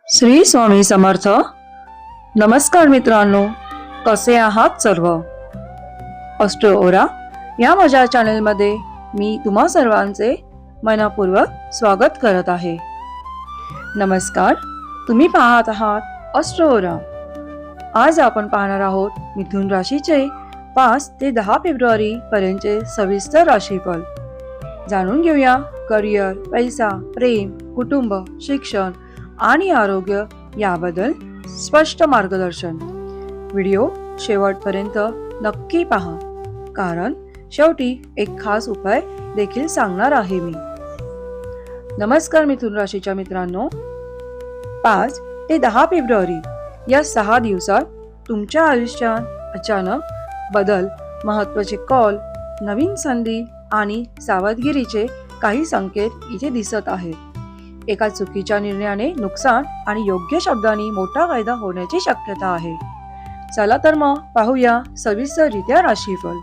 श्री स्वामी समर्थ. नमस्कार मित्रांनो, कसे आहात सर्व? अस्ट्रो ओरा या माझ्या चॅनलमध्ये मी तुम्हा सर्वांचे मनपूर्वक स्वागत करत आहे. नमस्कार, तुम्ही पाहत आहात अस्ट्रो ओरा. आज आपण पाहणार आहोत मिथुन राशीचे 5 ते 10 फेब्रुवारी पर्यंतचे सविस्तर राशीफल. जाणून घेऊया करिअर, पैसा, प्रेम, कुटुंब, शिक्षण आणि आरोग्य याबद्दल स्पष्ट मार्गदर्शन. व्हिडिओ शेवटपर्यंत नक्की पहा, कारण शेवटी एक खास उपाय देखील सांगणार आहे मी. नमस्कार मिथुन राशीच्या मित्रांनो, 5 ते 10 फेब्रुवारी या 6 दिवसात तुमच्या आयुष्यात अचानक बदल, महत्त्वाचे कॉल, नवीन संधी आणि सावधगिरीचे काही संकेत इथे दिसत आहेत. एका चुकीच्या निर्णयाने नुकसान आणि योग्य शब्दांनी मोठा फायदा होण्याची शक्यता आहे. चला तर मग पाहूया सविस्तररित्या राशीफल.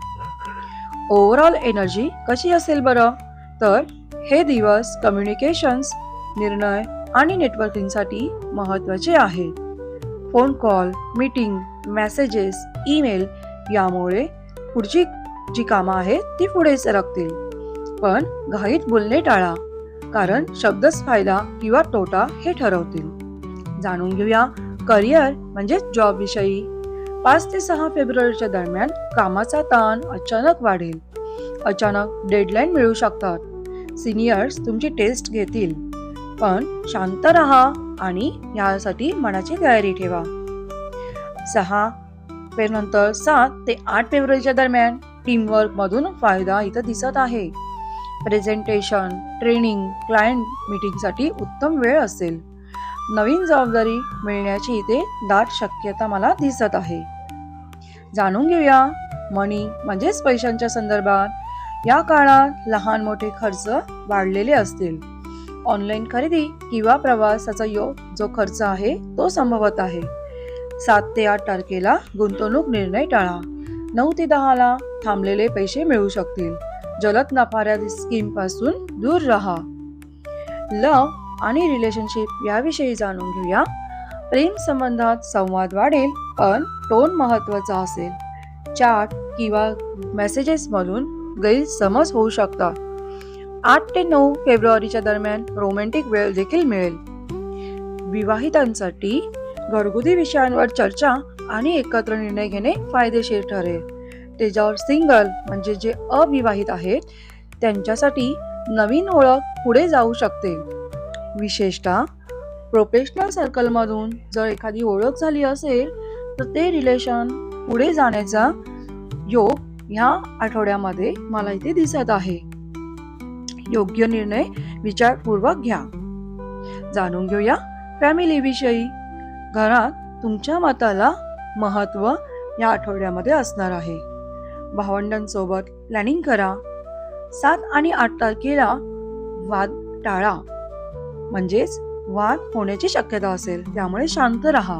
ओव्हरऑल एनर्जी कशी असेल बरं? तर हे दिवस कम्युनिकेशन्स, निर्णय आणि नेटवर्किंगसाठी महत्त्वाचे आहेत. Phone call, meeting, messages, email यामुळे पुढची जी कामं आहेत ती पुढे सरकतील. पण घाईत बोलणे टाळा, कारण शब्दच फायदा किंवा तोटा हे ठरवतील. जाणून घेऊया करिअर म्हणजे जॉब विषयी. 5 ते 6 फेब्रुवारीच्या दरम्यान कामाचा ताण अचानक वाढेल. अचानक डेडलाईन मिळू शकतात. सिनियर्स तुमची टेस्ट घेतील, पण शांत राहा आणि यासाठी मनाची तयारी ठेवा. 6 नंतर 7 ते 8 फेब्रुवारीच्या दरम्यान टीमवर्क मधून फायदा इथं दिसत आहे. प्रेझेंटेशन, ट्रेनिंग, क्लायंट मीटिंगसाठी उत्तम वेळ असेल. नवीन जबाबदारी मिळण्याची इथे दाट शक्यता मला दिसत आहे. जाणून घेऊया मनी म्हणजेच पैशांच्या संदर्भात. या काळात लहान मोठे खर्च वाढलेले असतील. ऑनलाईन खरेदी किंवा प्रवासाचा जो खर्च आहे तो संभवत आहे. 7 ते 8 तारखेला गुंतवणूक निर्णय टाळा. 9 ते 10 थांबलेले पैसे मिळू शकतील. जलद नफाऱ्या स्कीम पासून दूर राहा. लव आणि रिलेशनशिप याविषयी जाणून घेऊया. प्रेम संबंधात संवाद वाढेल, पण टोन महत्वाचा असेल. चॅट किंवा मेसेजेस मधून गैरसमज होऊ शकतात. 8 ते 9 फेब्रुवारीच्या दरम्यान रोमॅन्टिक वेळ देखील मिळेल. विवाहितांसाठी घरगुती विषयांवर चर्चा आणि एकत्र निर्णय घेणे फायदेशीर ठरेल. त्याच्यावर सिंगल म्हणजे जे अविवाहित आहेत त्यांच्यासाठी नवीन ओळख पुढे जाऊ शकते. विशेषतः प्रोफेशनल सर्कलमधून जर एखादी ओळख झाली असेल तर ते रिलेशन पुढे जाण्याचा योग ह्या आठवड्यामध्ये मला इथे दिसत आहे. योग्य निर्णय विचारपूर्वक घ्या. जाणून घेऊया फॅमिली विषयी. घरात तुमच्या मताला महत्त्व या आठवड्यामध्ये असणार आहे. भावंडांसोबत प्लॅनिंग करा. 7 आणि 8 तारखेला वाद टाळा, म्हणजेच वाद होण्याची शक्यता असेल, त्यामुळे शांत राहा.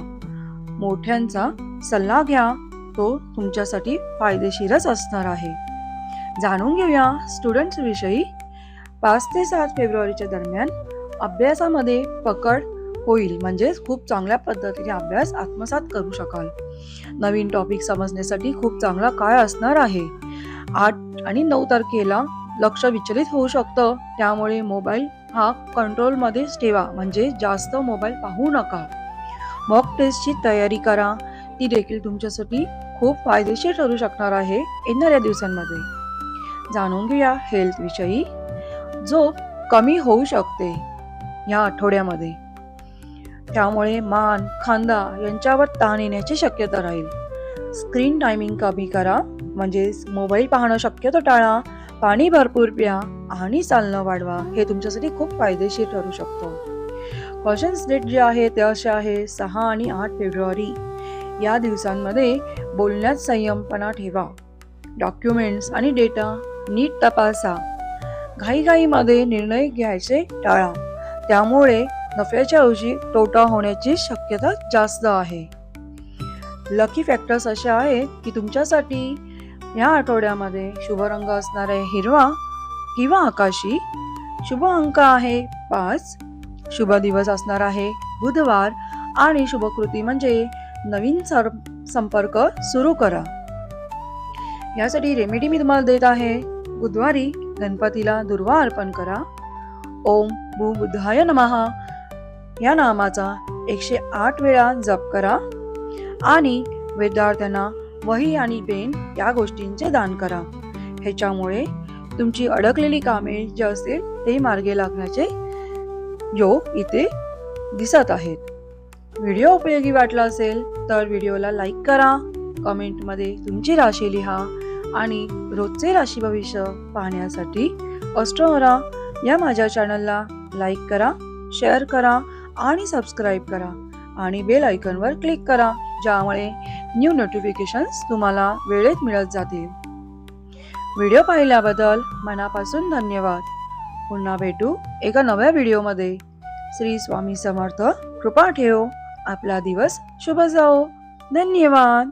मोठ्यांचा सल्ला घ्या, तो तुमच्यासाठी फायदेशीरच असणार आहे. जाणून घेऊया स्टुडंट्स विषयी. 5 ते 7 फेब्रुवारीच्या दरम्यान अभ्यासामध्ये पकड होईल, म्हणजेच खूप चांगल्या पद्धतीने अभ्यास आत्मसात करू शकाल. नवीन टॉपिक समजण्यासाठी खूप चांगला काळ असणार आहे. 8 आणि 9 तारखेला लक्ष विचलित होऊ शकतं, त्यामुळे मोबाईल हा कंट्रोलमध्येच ठेवा, म्हणजे जास्त मोबाईल पाहू नका. मॉक टेस्टची तयारी करा, ती देखील तुमच्यासाठी खूप फायदेशीर ठरू शकणार आहे येणाऱ्या दिवसांमध्ये. जाणून घेऊया हेल्थ विषयी. झोप कमी होऊ शकते या आठवड्यामध्ये, त्यामुळे मान, खांदा यांच्यावर ताण येण्याची शक्यता राहील. स्क्रीन टायमिंग कमी करा, म्हणजे मोबाईल पाहणं शक्यतो टाळा. पाणी भरपूर प्या आणि चालणं वाढवा, हे तुमच्यासाठी खूप फायदेशीर ठरू शकतो. कॉशन्स डेट जे आहे ते असे आहे 6 आणि 8 फेब्रुवारी या दिवसांमध्ये बोलण्यात संयमपणा ठेवा. डॉक्युमेंट्स आणि डेटा नीट तपासा. घाईघाईमध्ये निर्णय घ्यायचे टाळा, त्यामुळे नफ्याच्या ऐवजी तोटा होण्याची शक्यता जास्त आहे. लकी फॅक्टर्स असे आहेत की तुमच्यासाठी या आठवड्यामध्ये शुभ रंग असणार आहे हिरवा किंवा आकाशी. शुभ अंक आहे 5. शुभ दिवस असणार आहे बुधवार आणि शुभकृती म्हणजे नवीन संपर्क सुरू करा. यासाठी रेमेडी मी तुम्हाला देत आहे. बुधवारी गणपतीला दुर्वा अर्पण करा. ओम भू बुद्धाय नमः या नामाचा 108 वेळा जप करा आणि विद्यार्थ्यांना वही आणि पेन या गोष्टींचे दान करा. ह्याच्यामुळे तुमची अडकलेली कामे जे असतील ते मार्गी लागण्याचे योग इथे दिसत आहेत. व्हिडिओ उपयोगी वाटला असेल तर व्हिडिओला लाईक करा, कमेंटमध्ये तुमची राशी लिहा आणि रोजचे राशी भविष्य पाहण्यासाठी अस्ट्रोओरा या माझ्या चॅनलला लाईक करा, शेअर करा आणि सबस्क्राईब करा आणि बेल आयकॉनवर क्लिक करा, ज्यामुळे न्यू नोटिफिकेशन्स तुम्हाला वेळेत मिळत जातील. व्हिडिओ पाहिल्याबद्दल मनापासून धन्यवाद. पुन्हा भेटू एका नव्या व्हिडिओमध्ये. श्री स्वामी समर्थ. कृपा ठेव. आपला दिवस शुभ जाओ. धन्यवाद.